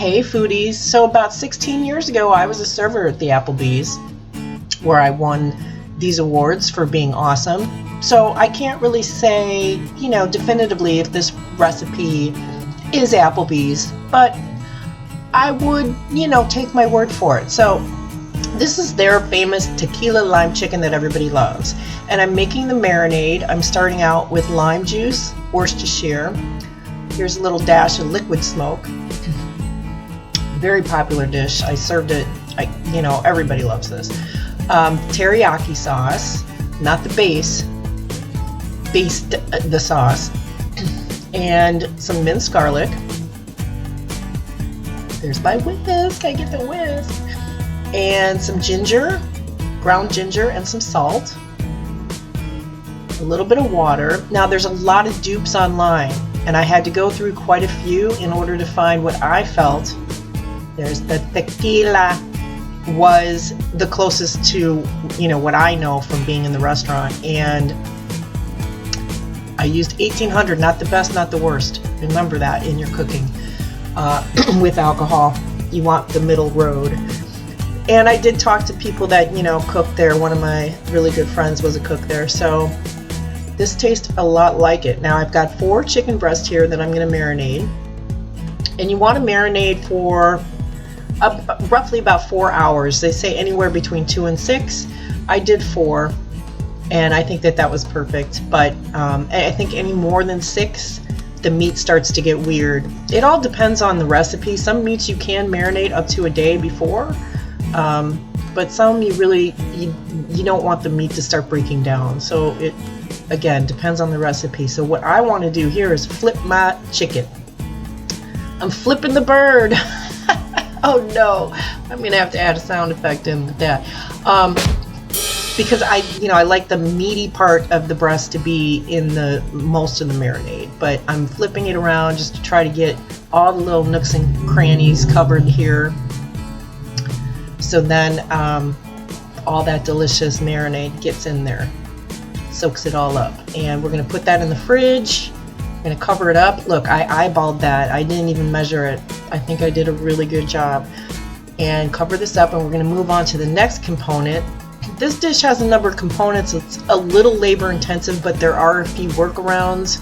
Hey foodies, so about 16 years ago I was a server at the Applebee's where I won these awards for being awesome. So I can't really say, definitively if this recipe is Applebee's, but I would, take my word for it. So this is their famous tequila lime chicken that everybody loves. And I'm making the marinade. I'm starting out with lime juice, Worcestershire. Here's a little dash of liquid smoke. Very popular dish. I served it, everybody loves this. Teriyaki sauce, not the base the sauce, and some minced garlic. There's my whisk, I get the whisk. And some ginger, ground ginger, and some salt. A little bit of water. Now there's a lot of dupes online, and I had to go through quite a few in order to find what I felt. There's the Tequila was the closest to, what I know from being in the restaurant. And I used 1800, not the best, not the worst. Remember that in your cooking. With alcohol, you want the middle road. And I did talk to people that, cook there. One of my really good friends was a cook there. So this tastes a lot like it. Now I've got 4 chicken breasts here that I'm going to marinate. And you want to marinate for roughly about 4 hours. They say anywhere between 2 and 6. I did 4, and I think that was perfect. But I think any more than 6, the meat starts to get weird. It all depends on the recipe. Some meats you can marinate up to a day before, but some you don't want the meat to start breaking down. So it, again, depends on the recipe. So what I want to do here is flip my chicken. I'm flipping the bird. Oh no, I'm going to have to add a sound effect in with that. Because I like the meaty part of the breast to be in the most of the marinade, but I'm flipping it around just to try to get all the little nooks and crannies covered here. So then all that delicious marinade gets in there, soaks it all up. And we're going to put that in the fridge. I'm going to cover it up. Look, I eyeballed that. I didn't even measure it. I think I did a really good job. And cover this up, and we're going to move on to the next component. This dish has a number of components. It's a little labor intensive, but there are a few workarounds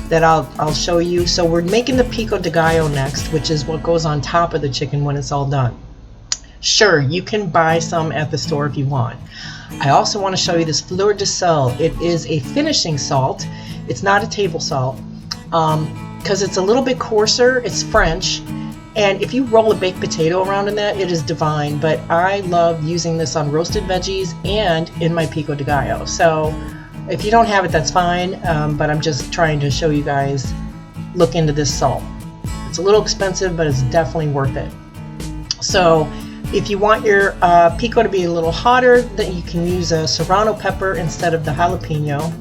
that I'll show you. So we're making the Pico de Gallo next, which is what goes on top of the chicken when it's all done. Sure, you can buy some at the store if you want. I also want to show you this fleur de sel. It is a finishing salt. It's not a table salt because it's a little bit coarser. It's French. And if you roll a baked potato around in that, it is divine. But I love using this on roasted veggies and in my Pico de Gallo. So if you don't have it, that's fine. But I'm just trying to show you guys, look into this salt. It's a little expensive, but it's definitely worth it. So if you want your pico to be a little hotter, then you can use a serrano pepper instead of the jalapeno.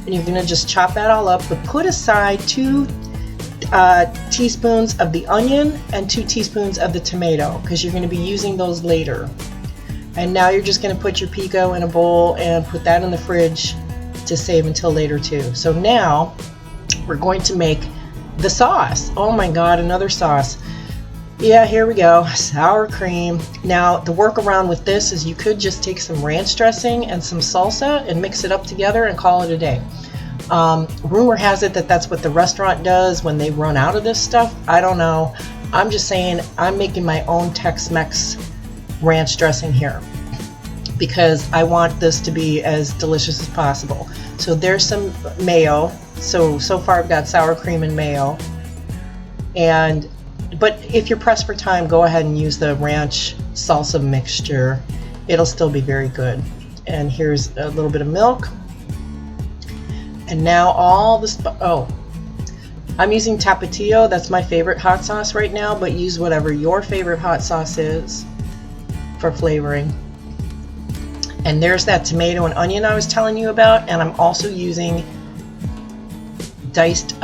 And you're going to just chop that all up, but put aside 2 teaspoons of the onion and 2 teaspoons of the tomato, because you're going to be using those later. And now you're just going to put your pico in a bowl and put that in the fridge to save until later too. So now we're going to make the sauce. Oh my god, another sauce. Yeah, here we go. Sour cream. Now the workaround with this is you could just take some ranch dressing and some salsa and mix it up together and call it a day. Rumor has it that that's what the restaurant does when they run out of this stuff. I don't know. I'm just saying I'm making my own Tex-Mex ranch dressing here because I want this to be as delicious as possible. So there's some mayo. So far I've got sour cream and mayo. But if you're pressed for time, go ahead and use the ranch salsa mixture. It'll still be very good. And here's a little bit of milk. And now all the I'm using Tapatio. That's my favorite hot sauce right now, but use whatever your favorite hot sauce is for flavoring. And there's that tomato and onion I was telling you about, and I'm also using diced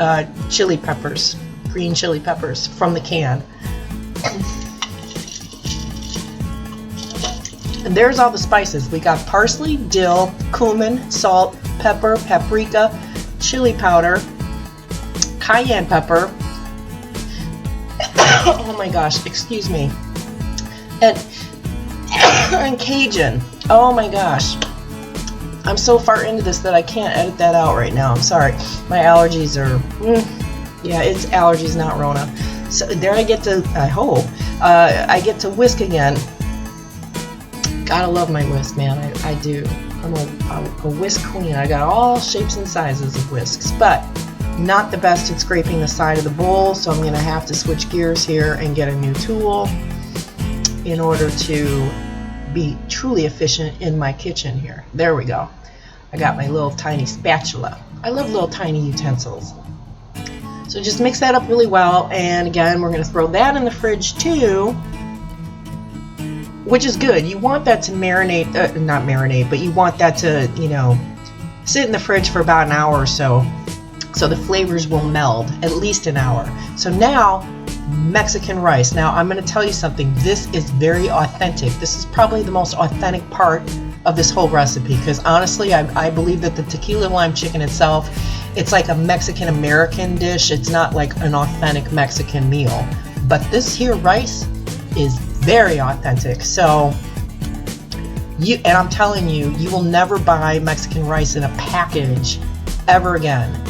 chili peppers, green chili peppers from the can. And there's all the spices. We got parsley, dill, cumin, salt, pepper, paprika, chili powder, cayenne pepper, Oh my gosh, excuse me. And Cajun. Oh my gosh. I'm so far into this that I can't edit that out right now. I'm sorry. My allergies are... yeah, it's allergies, not Rona. So there I get to... I hope. I get to whisk again. Gotta love my whisk, man. I do. I'm a whisk queen. I got all shapes and sizes of whisks. But not the best at scraping the side of the bowl. So I'm going to have to switch gears here and get a new tool in order to be truly efficient in my kitchen here. There we go. I got my little tiny spatula. I love little tiny utensils. So just mix that up really well, and again we're going to throw that in the fridge too, which is good. You want that to marinate, not marinate, but you want that to, you know, sit in the fridge for about an hour or so the flavors will meld, at least an hour. So now Mexican rice. Now I'm going to tell you something. This is very authentic. This is probably the most authentic part of this whole recipe, because honestly I believe that the tequila lime chicken itself, it's like a Mexican American dish. It's not like an authentic Mexican meal, but this here rice is very authentic. So and I'm telling you, you will never buy Mexican rice in a package ever again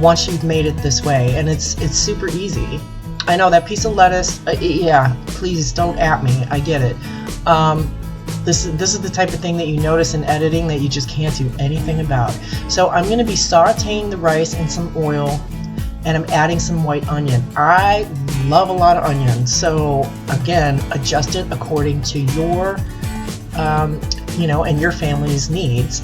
once you've made it this way, and it's super easy. I know that piece of lettuce, yeah, please don't at me, I get it. This is the type of thing that you notice in editing that you just can't do anything about. So I'm going to be sauteing the rice in some oil, and I'm adding some white onion. I love a lot of onion, so again, adjust it according to your, you know, and your family's needs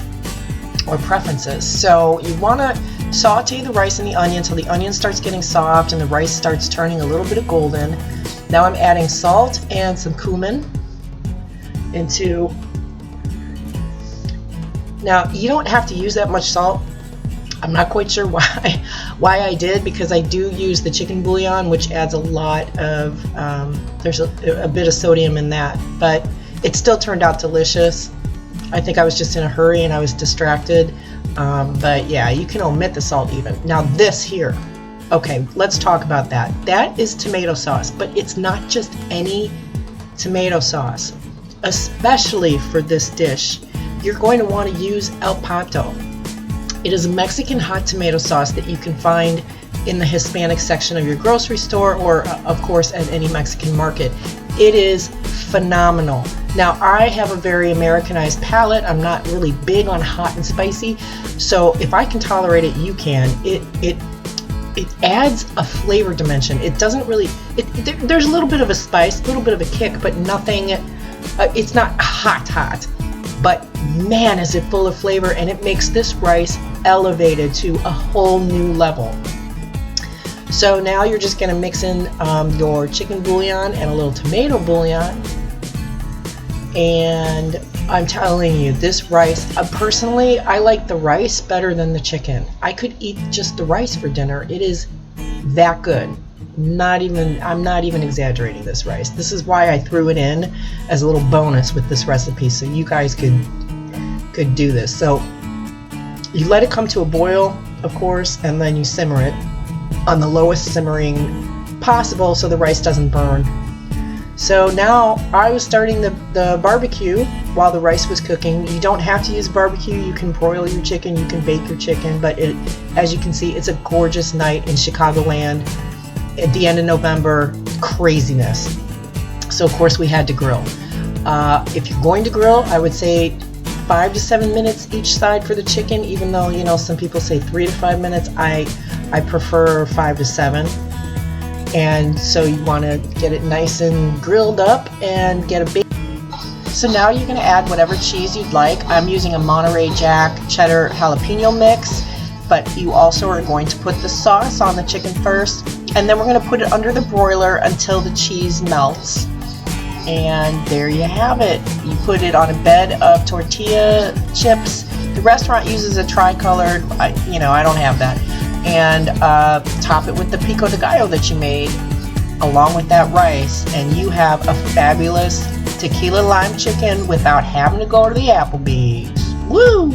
or preferences. So you want to saute the rice and the onion until the onion starts getting soft and the rice starts turning a little bit of golden. Now I'm adding salt and some cumin into... Now you don't have to use that much salt. I'm not quite sure why I did, because I do use the chicken bouillon, which adds a lot of, there's a bit of sodium in that, but it still turned out delicious. I think I was just in a hurry and I was distracted. But yeah, you can omit the salt even. Now this here, okay, let's talk about that. That is tomato sauce, but it's not just any tomato sauce. Especially for this dish, you're going to want to use El Pato. It is a Mexican hot tomato sauce that you can find in the Hispanic section of your grocery store, or of course at any Mexican market. It is phenomenal. Now I have a very Americanized palate. I'm not really big on hot and spicy, so if I can tolerate it, you can. It adds a flavor dimension. It doesn't really, there's a little bit of a spice, a little bit of a kick, but nothing, it's not hot, but man is it full of flavor, and it makes this rice elevated to a whole new level. So now you're just going to mix in your chicken bouillon and a little tomato bouillon. And I'm telling you, this rice, personally, I like the rice better than the chicken. I could eat just the rice for dinner. It is that good. I'm not even exaggerating this rice. This is why I threw it in as a little bonus with this recipe, so you guys could do this. So you let it come to a boil, of course, and then you simmer it on the lowest simmering possible so the rice doesn't burn. So now I was starting the barbecue while the rice was cooking. You don't have to use barbecue. You can broil your chicken, you can bake your chicken, but as you can see, it's a gorgeous night in Chicagoland at the end of November. Craziness. So of course we had to grill. If you're going to grill, I would say 5 to 7 minutes each side for the chicken, even though, you know, some people say 3 to 5 minutes. I prefer 5 to 7. And so you want to get it nice and grilled up and get a big... So now you're going to add whatever cheese you'd like. I'm using a Monterey Jack cheddar jalapeno mix, but you also are going to put the sauce on the chicken first, and then we're going to put it under the broiler until the cheese melts. And there you have it. You put it on a bed of tortilla chips. The restaurant uses a tricolored, you know, I don't have that. And top it with the Pico de Gallo that you made along with that rice, and you have a fabulous tequila lime chicken without having to go to the Applebee's. Woo!